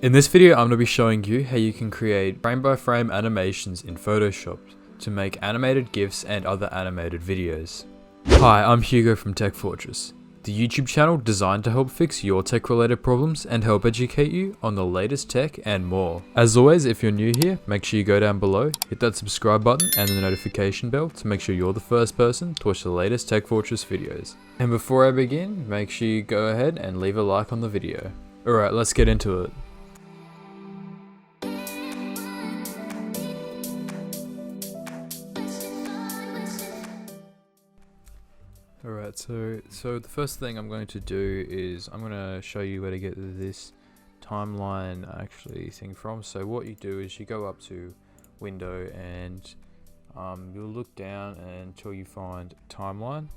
In this video, I'm going to be showing you how you can create frame-by-frame animations in Photoshop to make animated GIFs and other animated videos. Hi, I'm Hugo from Tech Fortress, the YouTube channel designed to help fix your tech-related problems and help educate you on the latest tech and more. As always, if you're new here, make sure you go down below, hit that subscribe button and the notification bell to make sure you're the first person to watch the latest Tech Fortress videos. And before I begin, make sure you go ahead and leave a like on the video. Alright, let's get into it. Alright, so the first thing I'm going to do is I'm going to show you where to get this timeline actually thing from. So what you do is you go up to Window and you'll look down until you find Timeline.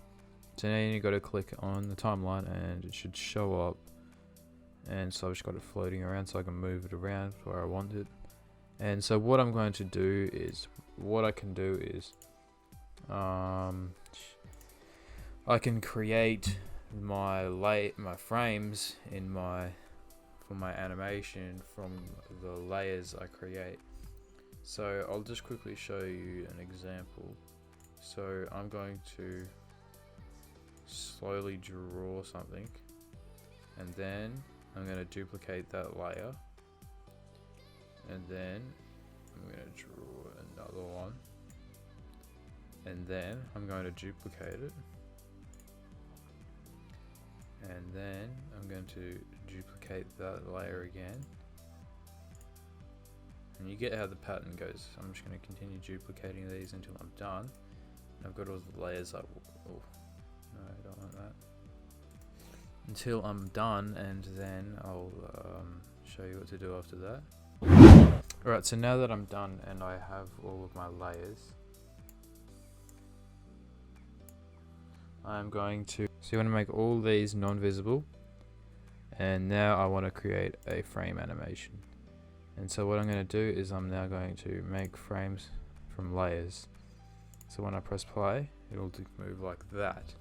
So now you got to click on the timeline and it should show up. And so I've just got it floating around so I can move it around where I want it. And so what I'm going to do is, I can create my frames for my animation from the layers I create. So I'll just quickly show you an example. So I'm going to slowly draw something, and then I'm going to duplicate that layer, and then I'm going to draw another one, and then I'm going to duplicate it. And then I'm going to duplicate that layer again. And you get how the pattern goes. I'm just going to continue duplicating these until I'm done. And I've got all the layers up. Oh, no, I don't want that. Until I'm done, and then I'll show you what to do after that. Alright, so now that I'm done and I have all of my layers, I'm going to, so you want to make all these non-visible, and now I want to create a frame animation. And so what I'm going to do is I'm now going to make frames from layers. So when I press play, it'll move like that.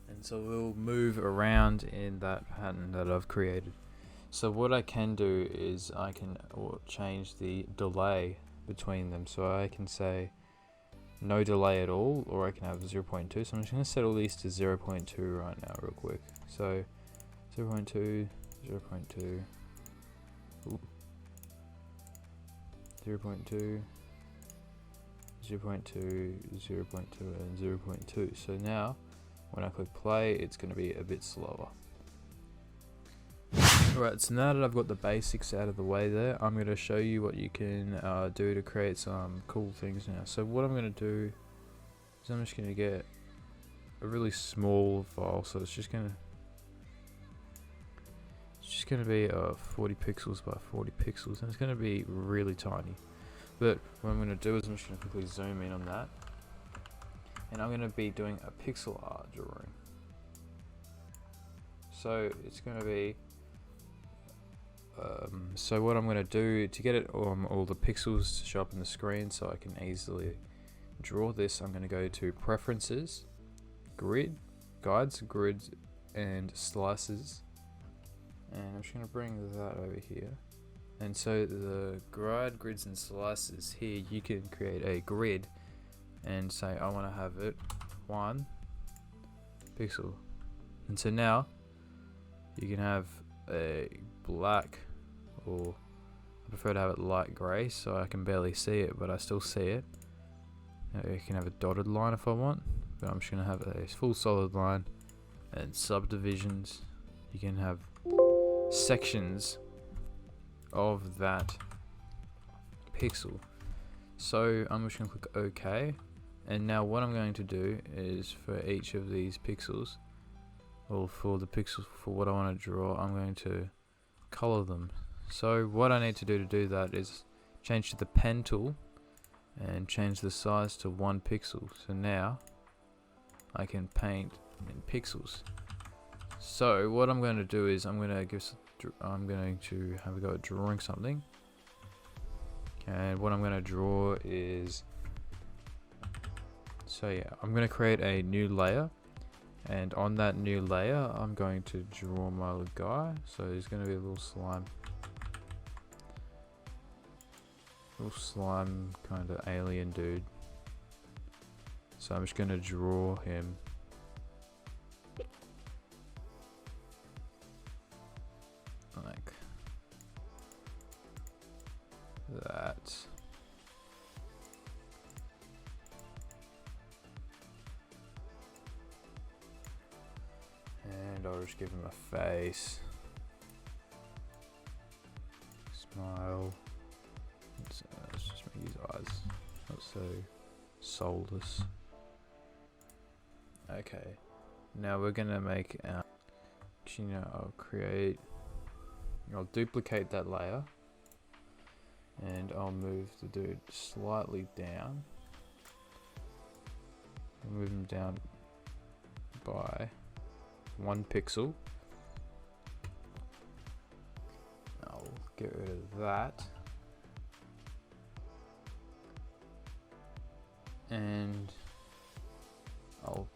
And so we'll move around in that pattern that I've created. So what I can do is I can change the delay between them. So I can say no delay at all, or I can have 0.2. So I'm just going to set all these to 0.2 right now real quick. So 0.2, 0.2, 0.2, 0.2, 0.2 and 0.2. So now when I click play, it's going to be a bit slower. Alright, so now that I've got the basics out of the way there, I'm going to show you what you can do to create some cool things now. So what I'm going to do is I'm just going to get a really small file. So it's just going to be 40 pixels by 40 pixels, and it's going to be really tiny. But what I'm going to do is I'm just going to quickly zoom in on that, and I'm going to be doing a pixel art drawing. So it's going to be so what I'm going to do to get it all the pixels to show up in the screen so I can easily draw this, I'm going to go to Preferences, Grid, Guides, Grids and Slices, and I'm just going to bring that over here. And so the guide, grids and slices here, you can create a grid and say I want to have it 1 pixel, and so now you can have a black, or I prefer to have it light grey so I can barely see it, but I still see it. You can have a dotted line if I want, but I'm just going to have a full solid line, and subdivisions. You can have sections of that pixel. So I'm just going to click OK, and now what I'm going to do is for each of these pixels, or for the pixels for what I want to draw, I'm going to color them. So what I need to do that is change to the pen tool and change the size to 1 pixel. So now I can paint in pixels. So what I'm going to do is I'm going to have a go at drawing something, and what I'm going to draw is, so yeah, I'm going to create a new layer, And on that new layer, I'm going to draw my little guy. So he's going to be a little slime kind of alien dude. So I'm just going to draw him. Like that. And I'll just give him a face. Smile. Let's just make his eyes not so soulless. Okay. Now we're gonna make I'll duplicate that layer and I'll move the dude slightly down. Move him down by 1 pixel. I'll get rid of that. And I'll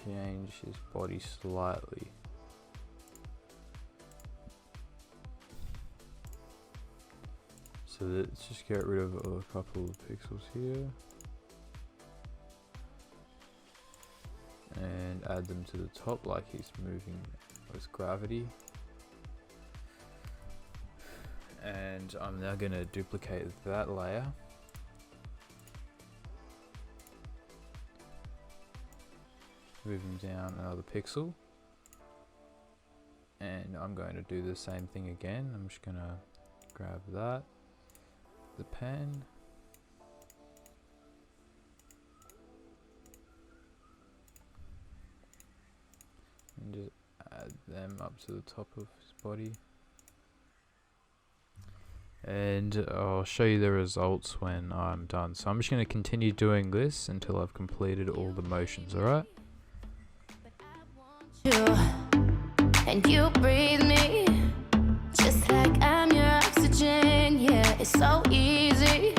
change his body slightly. So let's just get rid of a couple of pixels here. And add them to the top like he's moving with gravity. And I'm now going to duplicate that layer. Move him down another pixel. And I'm going to do the same thing again. I'm just going to grab that, the pen. And just add them up to the top of his body. And I'll show you the results when I'm done. So I'm just going to continue doing this until I've completed all the motions, alright? And you breathe me just like I'm your oxygen. Yeah, it's so easy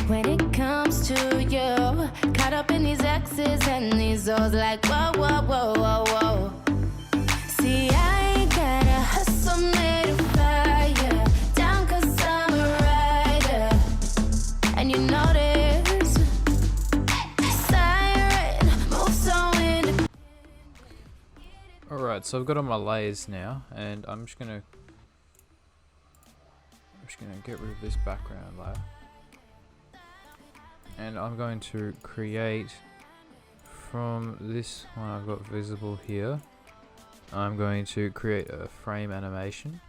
when it comes to you. Caught up in these X's and these O's, like whoa, whoa, whoa, whoa, whoa. See, I ain't gotta hustle, made of fire. Down 'cause I'm a rider, and you know this. Siren, move so independent. Alright, so I've got all my layers now, and I'm just gonna get rid of this background layer. And I'm going to create from this one I've got visible here. I'm going to create a frame animation,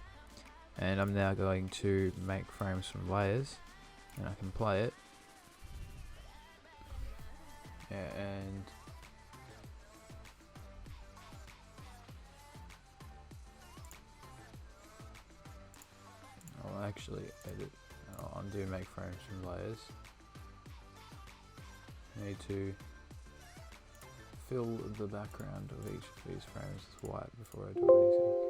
and I'm now going to make frames from layers, and I can play it. Yeah, and I'll actually edit. I'll undo make frames from layers. I need to fill the background of each of these frames with white before I do anything.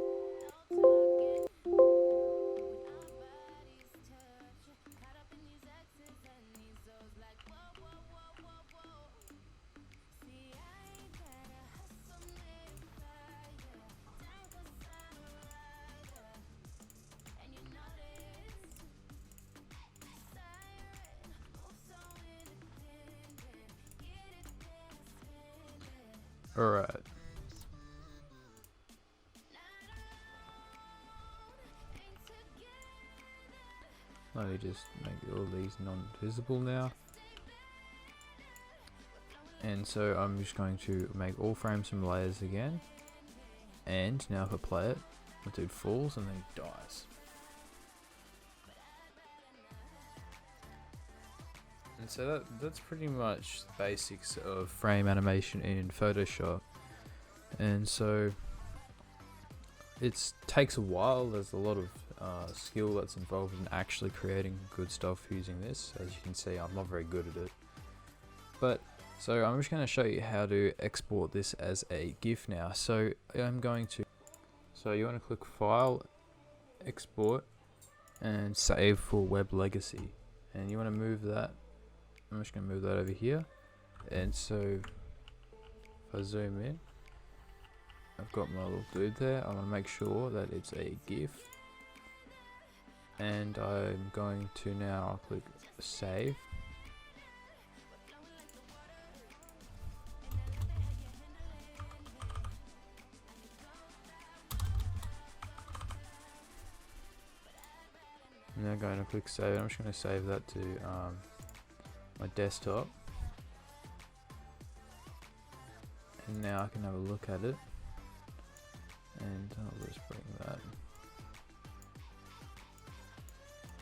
Alright. Let me just make all these non-visible now. And so I'm just going to make all frames from layers again. And now if I play it, the dude falls and then he dies. And so that's pretty much the basics of frame animation in Photoshop. And so it takes a while. There's a lot of skill that's involved in actually creating good stuff using this. As you can see, I'm not very good at it. But so I'm just going to show you how to export this as a GIF now. So I'm going to, so you want to click File, Export, and Save for Web Legacy. And you want to move that. I'm just going to move that over here. And so if I zoom in, I've got my little dude there. I want to make sure that it's a GIF. And I'm going to now click save. I'm now going to click save. I'm just going to save that to my desktop. And now I can have a look at it. And I'll just bring that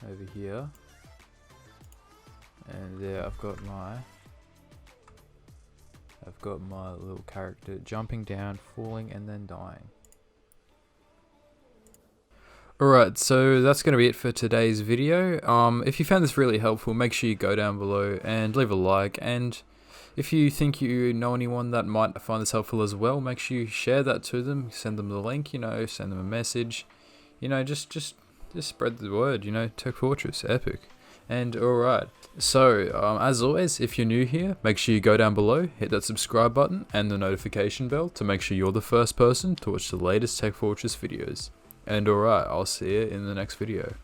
over here. And there I've got my little character jumping down, falling, and then dying. Alright, so that's going to be it for today's video. If you found this really helpful, make sure you go down below and leave a like. And if you think you know anyone that might find this helpful as well, make sure you share that to them. Send them the link, send them a message. Just spread the word, Tech Fortress, epic. And alright, so as always, if you're new here, make sure you go down below, hit that subscribe button and the notification bell to make sure you're the first person to watch the latest Tech Fortress videos. And alright, I'll see you in the next video.